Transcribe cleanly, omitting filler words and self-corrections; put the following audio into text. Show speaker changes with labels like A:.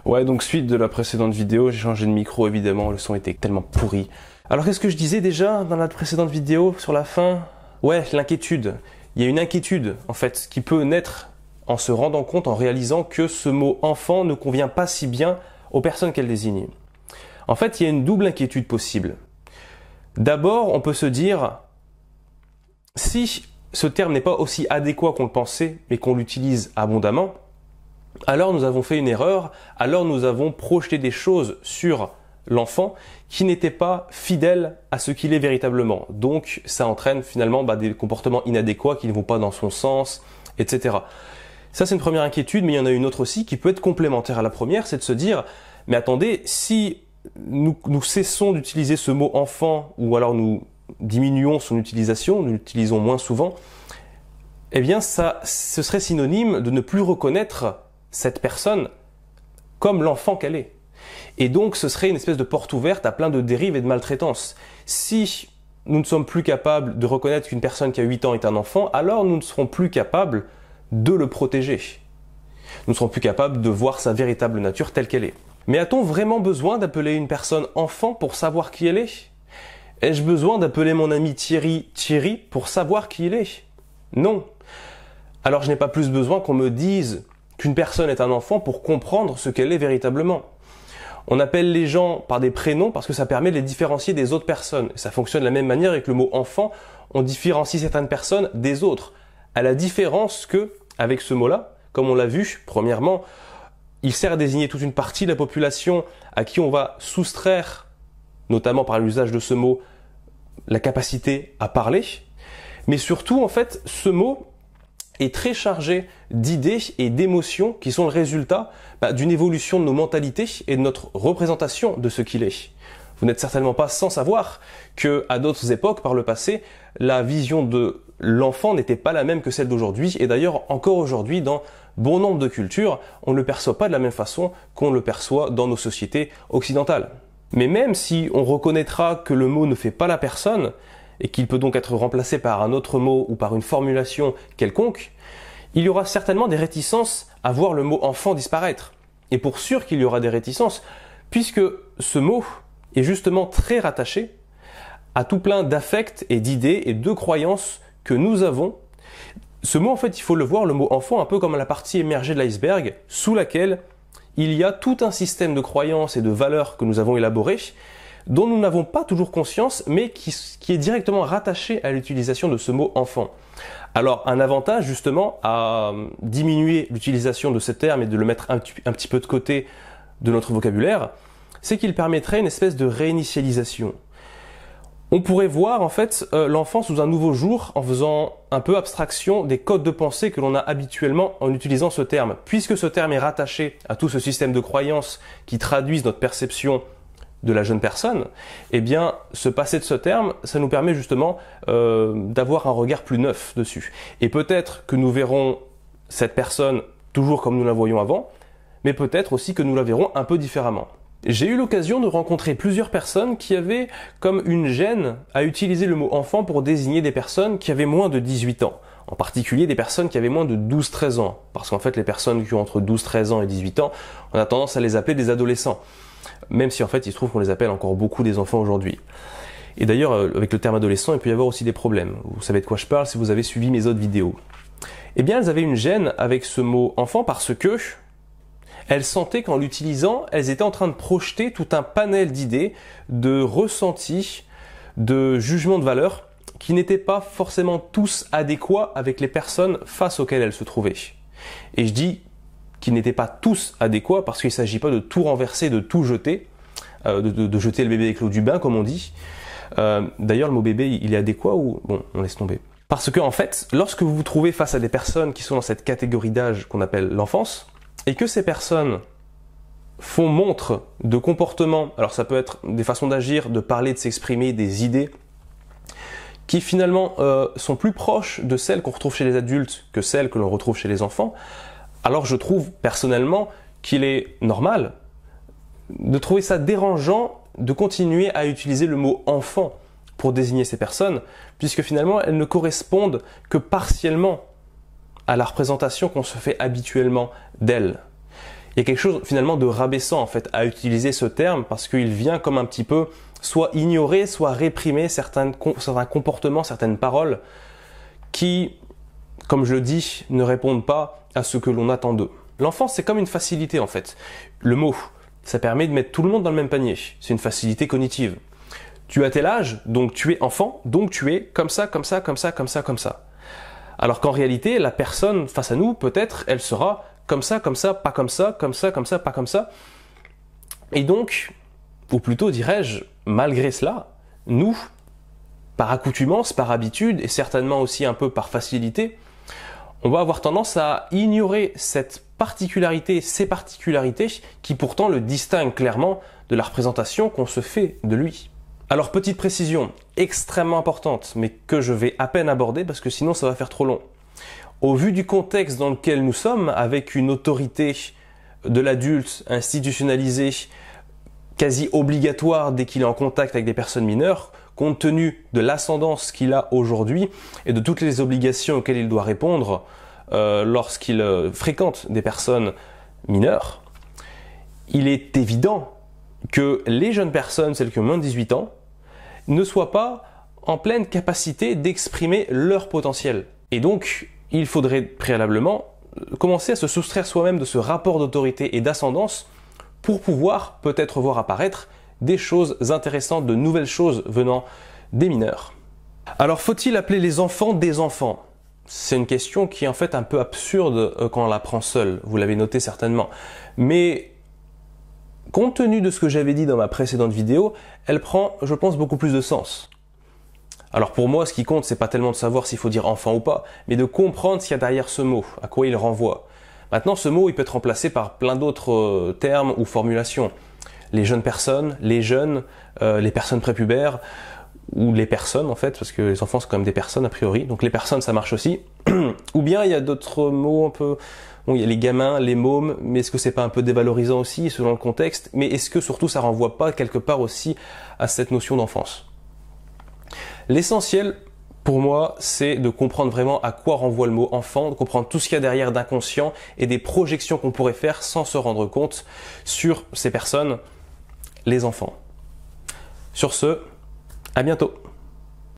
A: Ouais, donc suite de la précédente vidéo, j'ai changé de micro évidemment, le son était tellement pourri. Alors qu'est-ce que je disais déjà dans la précédente vidéo sur la fin? Ouais, l'inquiétude. Il y a une inquiétude en fait qui peut naître en se rendant compte, en réalisant que ce mot enfant ne convient pas si bien aux personnes qu'elle désigne. En fait, il y a une double inquiétude possible. D'abord, on peut se dire, si ce terme n'est pas aussi adéquat qu'on le pensait, mais qu'on l'utilise abondamment, alors nous avons fait une erreur, alors nous avons projeté des choses sur l'enfant qui n'étaient pas fidèles à ce qu'il est véritablement. Donc ça entraîne finalement des comportements inadéquats qui ne vont pas dans son sens, etc. Ça c'est une première inquiétude, mais il y en a une autre aussi qui peut être complémentaire à la première, c'est de se dire, mais attendez, si nous cessons d'utiliser ce mot enfant, ou alors nous diminuons son utilisation, nous l'utilisons moins souvent, eh bien ce serait synonyme de ne plus reconnaître cette personne comme l'enfant qu'elle est. Et donc ce serait une espèce de porte ouverte à plein de dérives et de maltraitances. Si nous ne sommes plus capables de reconnaître qu'une personne qui a 8 ans est un enfant, alors nous ne serons plus capables de le protéger. Nous ne serons plus capables de voir sa véritable nature telle qu'elle est. Mais a-t-on vraiment besoin d'appeler une personne enfant pour savoir qui elle est? Ai-je besoin d'appeler mon ami Thierry Thierry pour savoir qui il est? Non. Alors je n'ai pas plus besoin qu'on me dise qu'une personne est un enfant pour comprendre ce qu'elle est véritablement. On appelle les gens par des prénoms parce que ça permet de les différencier des autres personnes. Ça fonctionne de la même manière avec le mot enfant, on différencie certaines personnes des autres. À la différence que, avec ce mot-là, comme on l'a vu, premièrement, il sert à désigner toute une partie de la population à qui on va soustraire, notamment par l'usage de ce mot, la capacité à parler. Mais surtout, en fait, ce mot est très chargé d'idées et d'émotions qui sont le résultat d'une évolution de nos mentalités et de notre représentation de ce qu'il est. Vous n'êtes certainement pas sans savoir que, à d'autres époques, par le passé, la vision de l'enfant n'était pas la même que celle d'aujourd'hui, et d'ailleurs encore aujourd'hui, dans bon nombre de cultures, on ne le perçoit pas de la même façon qu'on le perçoit dans nos sociétés occidentales. Mais même si on reconnaîtra que le mot ne fait pas la personne, et qu'il peut donc être remplacé par un autre mot ou par une formulation quelconque, il y aura certainement des réticences à voir le mot enfant disparaître. Et pour sûr qu'il y aura des réticences, puisque ce mot est justement très rattaché à tout plein d'affects et d'idées et de croyances que nous avons. Ce mot, en fait, il faut le voir, le mot enfant, un peu comme la partie émergée de l'iceberg, sous laquelle il y a tout un système de croyances et de valeurs que nous avons élaborées, dont nous n'avons pas toujours conscience, mais qui est directement rattaché à l'utilisation de ce mot enfant. Alors, un avantage justement à diminuer l'utilisation de ce terme et de le mettre un petit peu de côté de notre vocabulaire, c'est qu'il permettrait une espèce de réinitialisation. On pourrait voir en fait l'enfant sous un nouveau jour en faisant un peu abstraction des codes de pensée que l'on a habituellement en utilisant ce terme. Puisque ce terme est rattaché à tout ce système de croyances qui traduisent notre perception de la jeune personne, eh bien, se passer de ce terme, ça nous permet justement d'avoir un regard plus neuf dessus. Et peut-être que nous verrons cette personne toujours comme nous la voyions avant, mais peut-être aussi que nous la verrons un peu différemment. J'ai eu l'occasion de rencontrer plusieurs personnes qui avaient comme une gêne à utiliser le mot enfant pour désigner des personnes qui avaient moins de 18 ans. En particulier des personnes qui avaient moins de 12-13 ans. Parce qu'en fait, les personnes qui ont entre 12-13 ans et 18 ans, on a tendance à les appeler des adolescents. Même si en fait, il se trouve qu'on les appelle encore beaucoup des enfants aujourd'hui. Et d'ailleurs, avec le terme adolescent, il peut y avoir aussi des problèmes. Vous savez de quoi je parle si vous avez suivi mes autres vidéos. Eh bien, elles avaient une gêne avec ce mot enfant parce que elles sentaient qu'en l'utilisant, elles étaient en train de projeter tout un panel d'idées, de ressentis, de jugements de valeur qui n'étaient pas forcément tous adéquats avec les personnes face auxquelles elles se trouvaient. Et je dis qu'ils n'étaient pas tous adéquats parce qu'il ne s'agit pas de tout renverser, de tout jeter, de jeter le bébé avec l'eau du bain comme on dit. D'ailleurs, le mot bébé, il est adéquat ou... Bon, on laisse tomber. Parce que en fait, lorsque vous vous trouvez face à des personnes qui sont dans cette catégorie d'âge qu'on appelle l'enfance, et que ces personnes font montre de comportements, alors ça peut être des façons d'agir, de parler, de s'exprimer, des idées, qui finalement sont plus proches de celles qu'on retrouve chez les adultes que celles que l'on retrouve chez les enfants, alors je trouve personnellement qu'il est normal de trouver ça dérangeant de continuer à utiliser le mot enfant pour désigner ces personnes, puisque finalement elles ne correspondent que partiellement à la représentation qu'on se fait habituellement d'elles. Il y a quelque chose finalement de rabaissant en fait à utiliser ce terme parce qu'il vient comme un petit peu soit ignorer, soit réprimer certains comportements, certaines paroles qui, comme je le dis, ne répondent pas à ce que l'on attend d'eux. L'enfance, c'est comme une facilité en fait. Le mot, ça permet de mettre tout le monde dans le même panier. C'est une facilité cognitive. Tu as tel âge, donc tu es enfant, donc tu es comme ça, comme ça, comme ça, comme ça, comme ça. Alors qu'en réalité, la personne face à nous, peut-être, elle sera comme ça, pas comme ça, comme ça, comme ça, pas comme ça. Et donc, ou plutôt dirais-je, malgré cela, nous, par accoutumance, par habitude, et certainement aussi un peu par facilité, on va avoir tendance à ignorer cette particularité, ces particularités qui pourtant le distinguent clairement de la représentation qu'on se fait de lui. Alors petite précision extrêmement importante, mais que je vais à peine aborder parce que sinon ça va faire trop long. Au vu du contexte dans lequel nous sommes, avec une autorité de l'adulte institutionnalisée, quasi obligatoire dès qu'il est en contact avec des personnes mineures, compte tenu de l'ascendance qu'il a aujourd'hui et de toutes les obligations auxquelles il doit répondre lorsqu'il fréquente des personnes mineures, il est évident que les jeunes personnes, celles qui ont moins de 18 ans, ne soient pas en pleine capacité d'exprimer leur potentiel. Et donc, il faudrait préalablement commencer à se soustraire soi-même de ce rapport d'autorité et d'ascendance pour pouvoir peut-être voir apparaître des choses intéressantes, de nouvelles choses venant des mineurs. Alors, faut-il appeler les enfants des enfants? C'est une question qui est en fait un peu absurde quand on la prend seule, vous l'avez noté certainement. Mais compte tenu de ce que j'avais dit dans ma précédente vidéo, elle prend, je pense, beaucoup plus de sens. Alors pour moi, ce qui compte, c'est pas tellement de savoir s'il faut dire enfant ou pas, mais de comprendre ce qu'il y a derrière ce mot, à quoi il renvoie. Maintenant, ce mot, il peut être remplacé par plein d'autres termes ou formulations. Les jeunes personnes, les jeunes, les personnes prépubères, ou les personnes en fait, parce que les enfants c'est quand même des personnes a priori, donc les personnes ça marche aussi. Ou bien il y a d'autres mots un peu, bon il y a les gamins, les mômes, mais est-ce que c'est pas un peu dévalorisant aussi selon le contexte? Mais est-ce que surtout ça renvoie pas quelque part aussi à cette notion d'enfance? L'essentiel pour moi c'est de comprendre vraiment à quoi renvoie le mot enfant, de comprendre tout ce qu'il y a derrière d'inconscient et des projections qu'on pourrait faire sans se rendre compte sur ces personnes, les enfants. Sur ce, à bientôt.